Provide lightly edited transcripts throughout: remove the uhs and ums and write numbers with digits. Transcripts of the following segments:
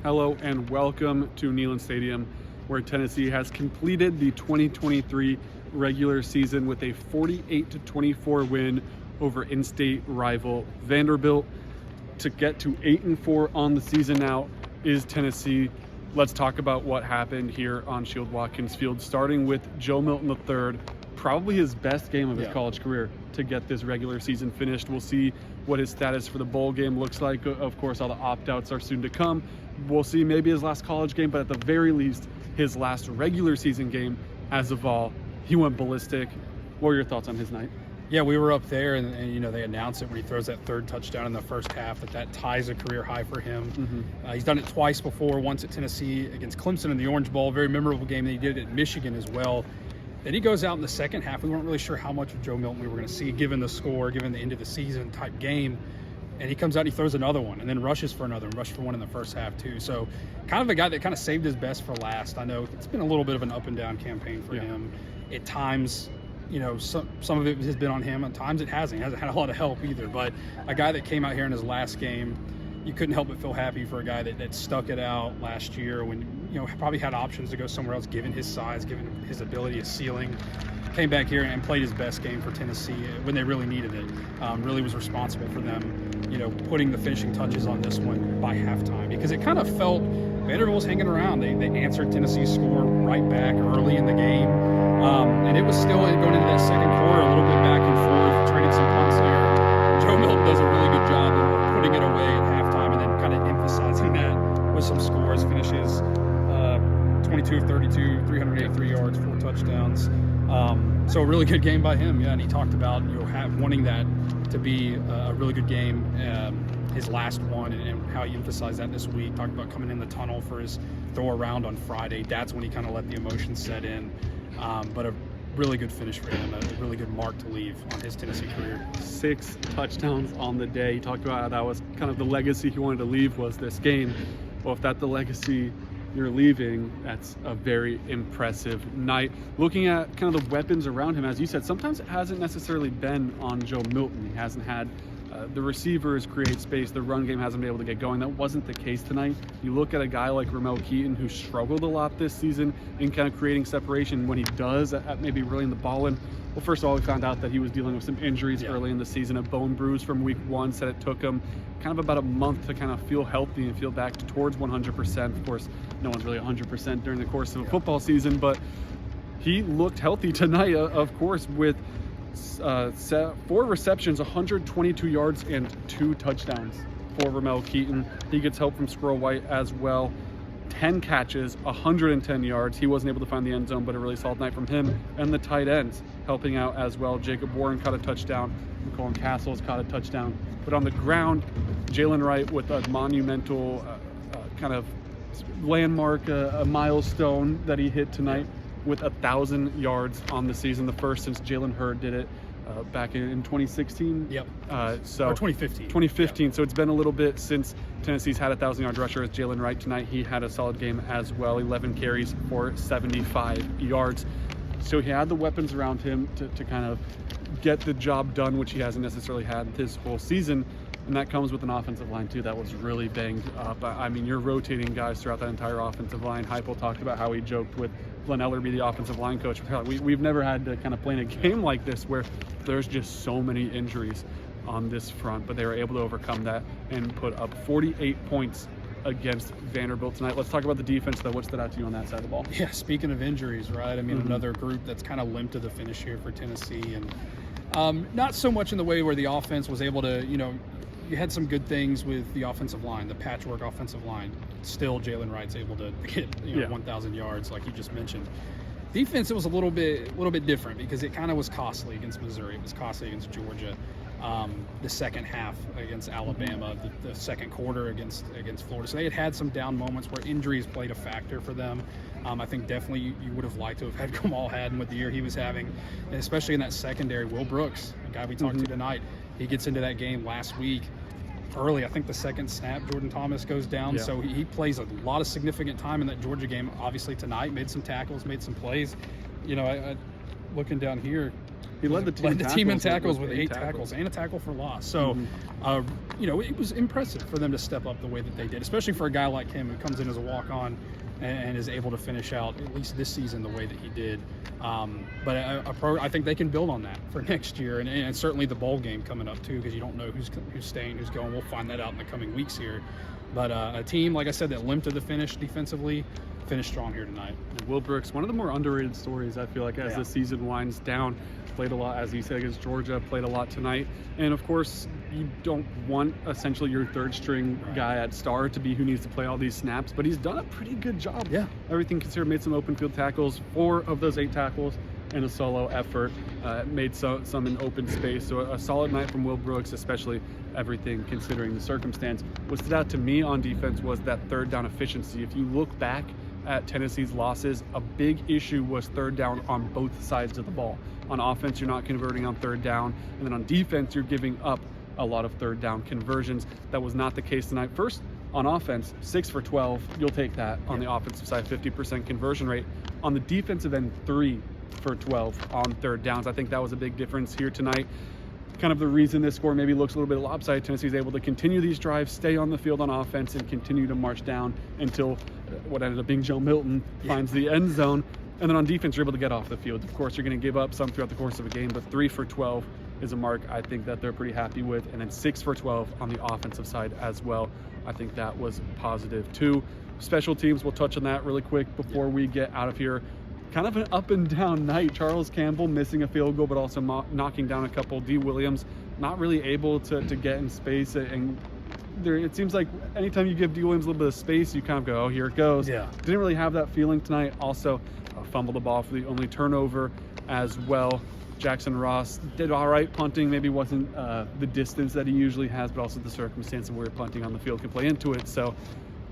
Hello and welcome to Neyland Stadium, where Tennessee has completed the 2023 regular season with a 48-24 win over in-state rival Vanderbilt. To get to 8-4 on the season now is Tennessee. Let's talk about what happened here on Shield Watkins Field, starting with Joe Milton III, probably his best game of his college career to get this regular season finished. We'll see what his status for the bowl game looks like. Of course, all the opt-outs are soon to come. We'll see maybe his last college game, but at the very least, his last regular season game as of all. He went ballistic. What were your thoughts on his night? Yeah, we were up there, and they announced it when he throws that third touchdown in the first half that ties a career high for him. He's done it twice before, once at Tennessee against Clemson in the Orange Bowl, very memorable game. Then he did it at Michigan as well. Then he goes out in the second half. We weren't really sure how much of Joe Milton we were going to see, given the score, given the end of the season type game. And he comes out and he throws another one and then rushes for another and rushed for one in the first half too. So kind of a guy that kind of saved his best for last. I know it's been a little bit of an up and down campaign for him. At times, some of it has been on him. At times it hasn't. He hasn't had a lot of help either. But a guy that came out here in his last game, you couldn't help but feel happy for a guy that stuck it out last year when, probably had options to go somewhere else, given his size, given his ability, his ceiling. Came back here and played his best game for Tennessee when they really needed it. Really was responsible for them, putting the finishing touches on this one by halftime, because it kind of felt Vanderbilt was hanging around. They answered Tennessee's score right back early in the game, and it was still going into that second quarter a little bit back and forth, trading some punts there. Joe Milton does a really good job of putting it away at halftime and then kind of emphasizing that with some scores. Finishes 22 of 32, 383 yards, 4 touchdowns. So a really good game by him, and he talked about wanting that to be a really good game, his last one, and how he emphasized that this week. Talked about coming in the tunnel for his throw around on Friday. That's when he kind of let the emotions set in, but a really good finish for him, a really good mark to leave on his Tennessee career. 6 touchdowns on the day. He talked about how that was kind of the legacy he wanted to leave, was this game. Well, if that's the legacy you're leaving, that's a very impressive night. Looking at kind of the weapons around him, as you said, sometimes it hasn't necessarily been on Joe Milton. He hasn't had the receivers create space. The run game hasn't been able to get going. That wasn't the case tonight. You look at a guy like Ramel Keaton, who struggled a lot this season in kind of creating separation. When he does, at maybe reeling the ball in. Well, first of all, we found out that he was dealing with some injuries early in the season. A bone bruise from week 1, said it took him kind of about a month to kind of feel healthy and feel back towards 100%. Of course, no one's really 100% during the course of a football season, but he looked healthy tonight, of course, with 4 receptions, 122 yards, and 2 touchdowns for Ramel Keaton. He gets help from Squirrel White as well. 10 catches, 110 yards. He wasn't able to find the end zone, but a really solid night from him. And the tight ends helping out as well. Jacob Warren caught a touchdown. McCollum Castles caught a touchdown. But on the ground, Jalen Wright with a monumental kind of landmark, a milestone that he hit tonight with 1,000 yards on the season. The first since Jalen Hurd did it back in 2016. Yep. Or 2015. 2015. Yep. So it's been a little bit since Tennessee's had a 1,000-yard rusher as Jalen Wright. Tonight he had a solid game as well. 11 carries for 75 yards. So he had the weapons around him to kind of get the job done, which he hasn't necessarily had this whole season. And that comes with an offensive line, too, that was really banged up. I mean, you're rotating guys throughout that entire offensive line. Heupel talked about how he joked with Glenn Ellerby, the offensive line coach. We've never had to kind of play in a game like this where there's just so many injuries on this front, but they were able to overcome that and put up 48 points against Vanderbilt tonight. Let's talk about the defense, though. What stood out to you on that side of the ball? Yeah, speaking of injuries, right? I mean, another group that's kind of limped to the finish here for Tennessee. And not so much in the way where the offense was able to, you had some good things with the offensive line, the patchwork offensive line. Still, Jalen Wright's able to get 1,000 yards, like you just mentioned. Defense, it was a little bit different because it kind of was costly against Missouri. It was costly against Georgia. The second half against Alabama, the second quarter against Florida. So they had some down moments where injuries played a factor for them. I think definitely you would have liked to have had Kamal Hadden with the year he was having, and especially in that secondary. Will Brooks, a guy we talked to tonight, he gets into that game last week. Early, I think the second snap, Jordan Thomas goes down, so he plays a lot of significant time in that Georgia game. Obviously tonight, made some tackles, made some plays. I looking down here, He led the team, in tackles with 8 tackles and a tackle for loss. So, it was impressive for them to step up the way that they did, especially for a guy like him who comes in as a walk-on and is able to finish out at least this season the way that he did. But I think they can build on that for next year, and certainly the bowl game coming up too, because you don't know who's staying, who's going. We'll find that out in the coming weeks here. But a team, like I said, that limped to the finish defensively, finished strong here tonight. Will Brooks, one of the more underrated stories, I feel like, as the season winds down. Played a lot, as you said, against Georgia, played a lot tonight. And of course, you don't want essentially your third string guy at star to be who needs to play all these snaps, but he's done a pretty good job. Yeah. Everything considered, made some open field tackles, 4 of those 8 tackles in a solo effort, made some in open space. So a solid night from Will Brooks, especially everything considering the circumstance. What stood out to me on defense was that third down efficiency. If you look back at Tennessee's losses, a big issue was third down on both sides of the ball. On offense, you're not converting on third down, and then on defense, you're giving up a lot of third down conversions. That was not the case tonight. First, on offense, 6 for 12, you'll take that on the offensive side, 50% conversion rate. On the defensive end, 3 for 12 on third downs. I think that was a big difference here tonight. Kind of the reason this score maybe looks a little bit lopsided. Tennessee's able to continue these drives, stay on the field on offense, and continue to march down until what ended up being Joe Milton finds the end zone. And then on defense, you're able to get off the field. Of course, you're going to give up some throughout the course of a game, but 3 for 12 is a mark I think that they're pretty happy with. And then 6 for 12 on the offensive side as well. I think that was positive too. Special teams, we'll touch on that really quick before we get out of here. Kind of an up and down night. Charles Campbell missing a field goal, but also knocking down a couple. D. Williams not really able to get in space, and it seems like anytime you give D. Williams a little bit of space, you kind of go, oh, here it goes. Yeah. Didn't really have that feeling tonight. Also fumbled the ball for the only turnover as well. Jackson Ross did all right punting, maybe wasn't the distance that he usually has, but also the circumstance of where punting on the field can play into it. So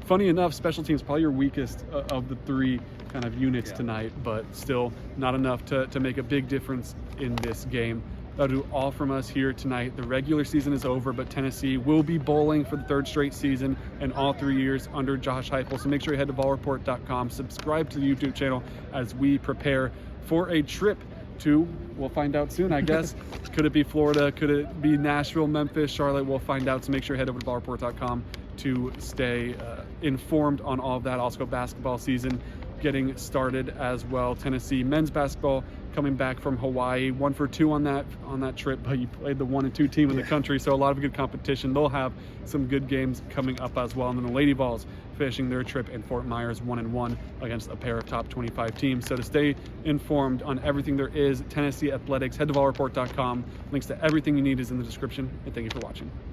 funny enough, special teams probably your weakest of the 3 kind of units tonight, but still not enough to make a big difference in this game. That'll do all from us here tonight. The regular season is over, but Tennessee will be bowling for the 3rd straight season and all 3 years under Josh Heupel. So make sure you head to VolReport.com, subscribe to the YouTube channel as we prepare for a trip to, we'll find out soon, I guess. Could it be Florida? Could it be Nashville, Memphis, Charlotte? We'll find out. So make sure you head over to VolReport.com to stay informed on all of that. Also, basketball season getting started as well. Tennessee men's basketball coming back from Hawaii, 1 for 2 on that trip, but you played the 1 and 2 team in the country, so a lot of good competition. They'll have some good games coming up as well. And then the Lady Vols finishing their trip in Fort Myers, 1-1 against a pair of top 25 teams. So to stay informed on everything there is Tennessee athletics, head to VolReport.com. Links to everything you need is in the description, and thank you for watching.